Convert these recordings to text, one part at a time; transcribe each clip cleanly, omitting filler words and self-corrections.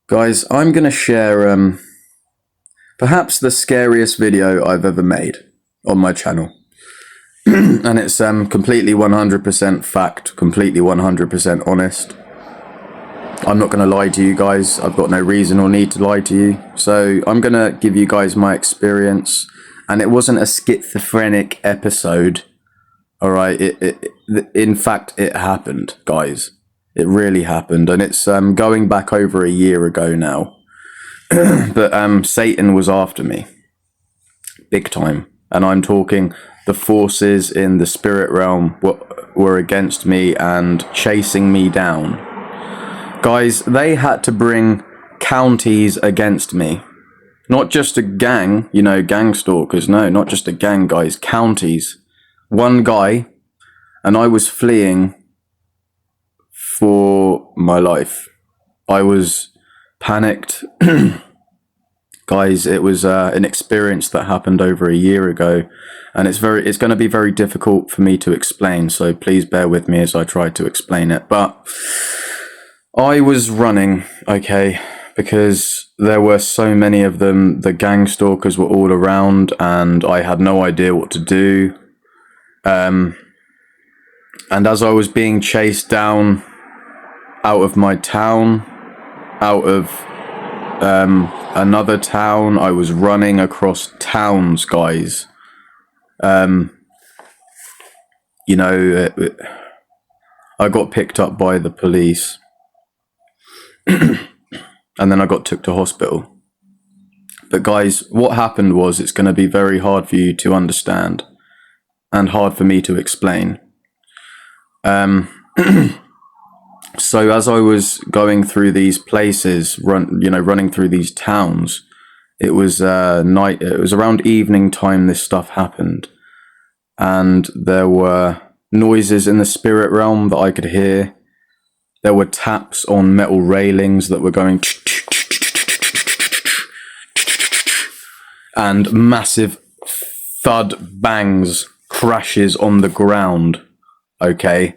Guys, I'm going to share perhaps the scariest video I've ever made on my channel. And it's completely 100% fact, completely 100% honest. I'm not going to lie to you guys. I've got no reason or need to lie to you. So I'm going to give you guys my experience. And it wasn't a schizophrenic episode. All right. In fact, it happened, guys. It really happened. And it's going back over a year ago now. But Satan was after me. Big time. And I'm talking the forces in the spirit realm were against me and chasing me down. Guys, they had to bring counties against me. Not just a gang, gang stalkers. No, not just a gang, guys. Counties. One guy, and I was fleeing for my life. I was panicked. Guys, it was an experience that happened over a year ago, and it's going to be very difficult for me to explain, so please bear with me as I try to explain it. But I was running, okay, because there were so many of them. The gang stalkers were all around, and I had no idea what to do. And as I was being chased down out of my town, out of another town, I was running across towns, guys. I got picked up by the police. And then I got took to hospital. But guys, what happened was, it's going to be very hard for you to understand and hard for me to explain. So as I was going through these places, running through these towns, it was night. It was around evening time this stuff happened, and there were noises in the spirit realm that I could hear. There were taps on metal railings that were going, and massive thud bangs, crashes on the ground. Okay.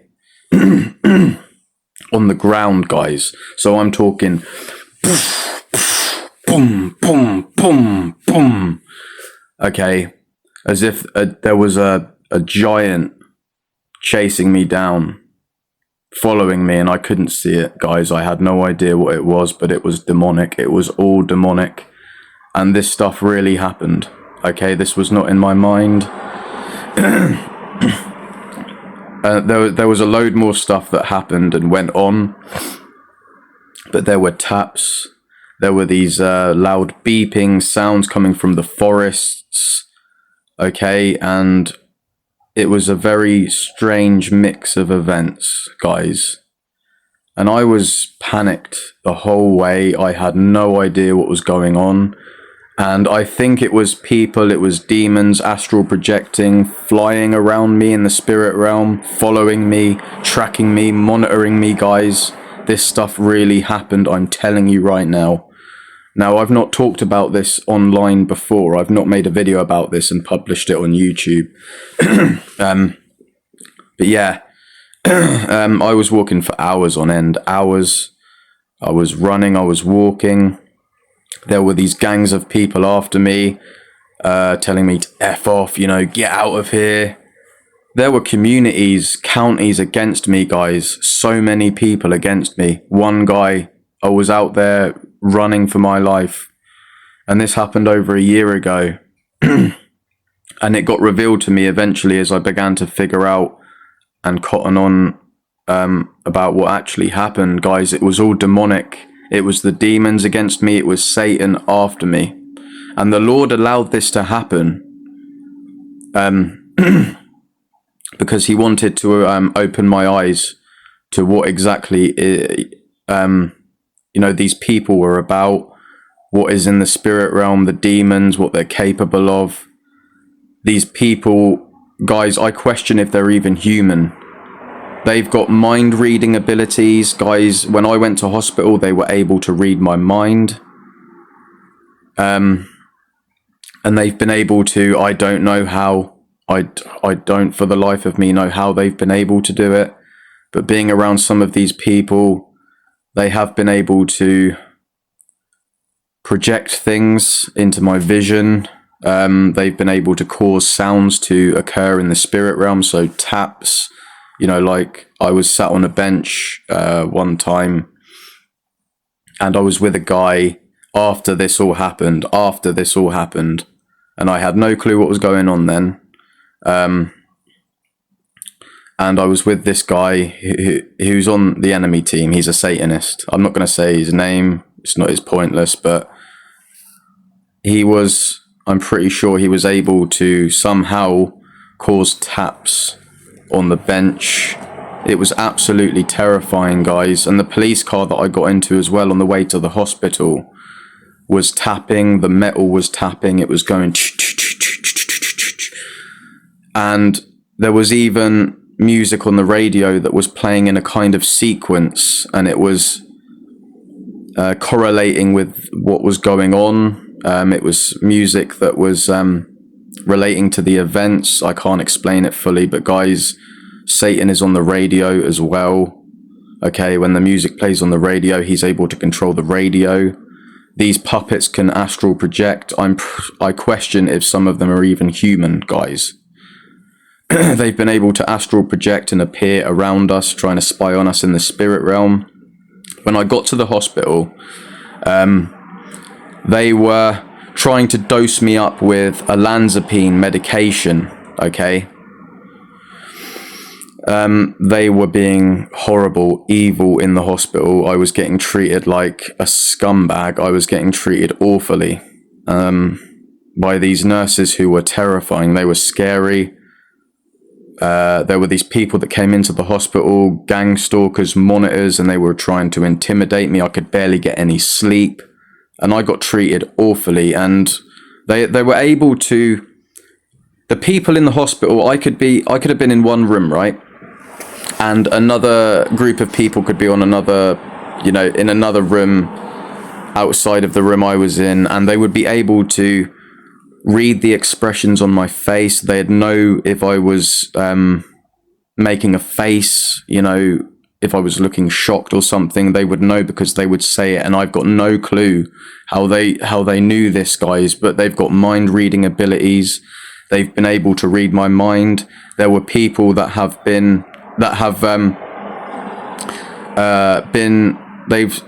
On the ground, guys. So I'm talking boom, boom, boom, boom. Okay. As if there was a giant chasing me down, following me, and I couldn't see it, guys. I had no idea what it was, but it was demonic. It was all demonic. And this stuff really happened. Okay, this was not in my mind. There was a load more stuff that happened and went on, but there were taps. There were these loud beeping sounds coming from the forests. Okay, and it was a very strange mix of events, guys. And I was panicked the whole way. I had no idea what was going on. And I think it was people, it was demons, astral projecting, flying around me in the spirit realm, following me, tracking me, monitoring me, guys. This stuff really happened, I'm telling you right now. Now, I've not talked about this online before. I've not made a video about this and published it on YouTube. But yeah, I was walking for hours on end, hours. I was running, I was walking. There were these gangs of people after me, telling me to F off, get out of here. There were communities, counties against me, guys. So many people against me. One guy, I was out there running for my life. And this happened over a year ago. And it got revealed to me eventually as I began to figure out and cotton on about what actually happened, guys. It was all demonic. It was the demons against me. It was Satan after me. And the Lord allowed this to happen because he wanted to open my eyes to what exactly these people were about, what is in the spirit realm, the demons, what they're capable of. These people, guys, I question if they're even human. They've got mind reading abilities, guys. When I went to hospital, they were able to read my mind. And they've been able to, I don't know how, I don't for the life of me know how they've been able to do it. But being around some of these people, they have been able to project things into my vision. They've been able to cause sounds to occur in the spirit realm, so taps, you know, like I was sat on a bench one time, and I was with a guy after this all happened, and I had no clue what was going on then. And I was with this guy who's on the enemy team. He's a Satanist. I'm not going to say his name. It's pointless, but I'm pretty sure he was able to somehow cause taps on the bench. It was absolutely terrifying, guys. And the police car that I got into as well on the way to the hospital was tapping. The metal was tapping. It was going. And there was even music on the radio that was playing in a kind of sequence, and it was correlating with what was going on. It was music that was relating to the events. I can't explain it fully, but guys, Satan is on the radio as well. Okay, when the music plays on the radio, he's able to control the radio. These puppets can astral project. I question if some of them are even human, guys. They've been able to astral project and appear around us, trying to spy on us in the spirit realm. When I got to the hospital, they were trying to dose me up with olanzapine medication, okay? They were being horrible, evil in the hospital. I was getting treated like a scumbag. I was getting treated awfully by these nurses who were terrifying. They were scary. There were these people that came into the hospital, gang stalkers, monitors, and they were trying to intimidate me. I could barely get any sleep, and I got treated awfully. And they were able to. The people in the hospital, I could have been in one room, right, and another group of people could be on another, you know, in another room outside of the room I was in, and they would be able to read the expressions on my face. They'd know if I was making a face, you know, if I was looking shocked or something. They would know because they would say it, and I've got no clue how they knew this, guys, but they've got mind reading abilities. They've been able to read my mind. There were people that have they've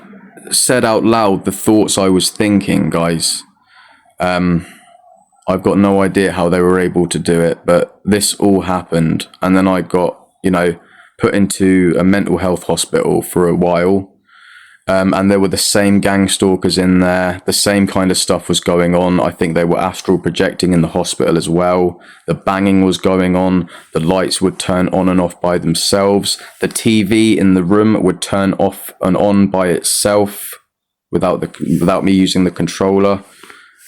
said out loud the thoughts I was thinking, guys. I've got no idea how they were able to do it, but this all happened. And then I got, you know, put into a mental health hospital for a while. And there were the same gang stalkers in there. The same kind of stuff was going on. I think they were astral projecting in the hospital as well. The banging was going on. The lights would turn on and off by themselves. The TV in the room would turn off and on by itself without me using the controller.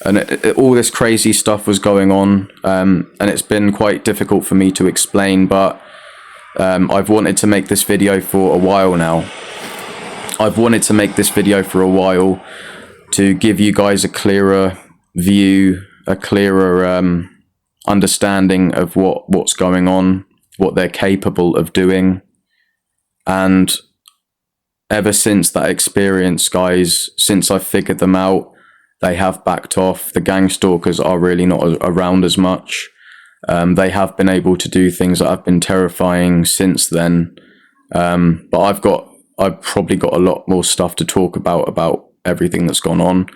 And all this crazy stuff was going on, and it's been quite difficult for me to explain, but I've wanted to make this video for a while now. I've wanted to make this video for a while to give you guys a clearer view, a clearer understanding of what's going on, what they're capable of doing. And ever since that experience, guys, since I figured them out, they have backed off. The gang stalkers are really not around as much. They have been able to do things that have been terrifying since then. But I've probably got a lot more stuff to talk about everything that's gone on.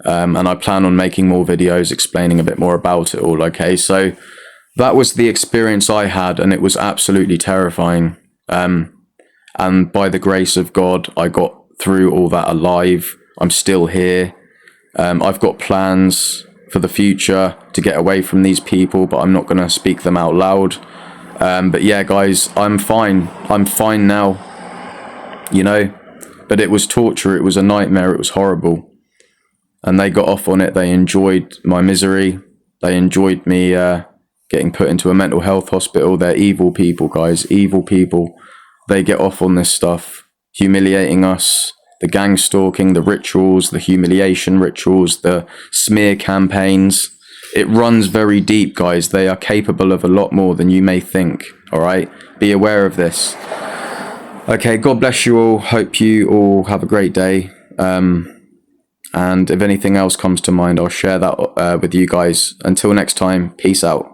And I plan on making more videos explaining a bit more about it all, okay? So that was the experience I had, and it was absolutely terrifying. And by the grace of God, I got through all that alive. I'm still here. I've got plans for the future to get away from these people, but I'm not going to speak them out loud. But yeah, guys, I'm fine. I'm fine now, you know, but it was torture. It was a nightmare. It was horrible. And they got off on it. They enjoyed my misery. They enjoyed me getting put into a mental health hospital. They're evil people, guys, evil people. They get off on this stuff, humiliating us. The gang stalking, the rituals, the humiliation rituals, the smear campaigns. It runs very deep, guys. They are capable of a lot more than you may think, all right? Be aware of this. Okay, God bless you all. Hope you all have a great day. And if anything else comes to mind, I'll share that with you guys. Until next time, peace out.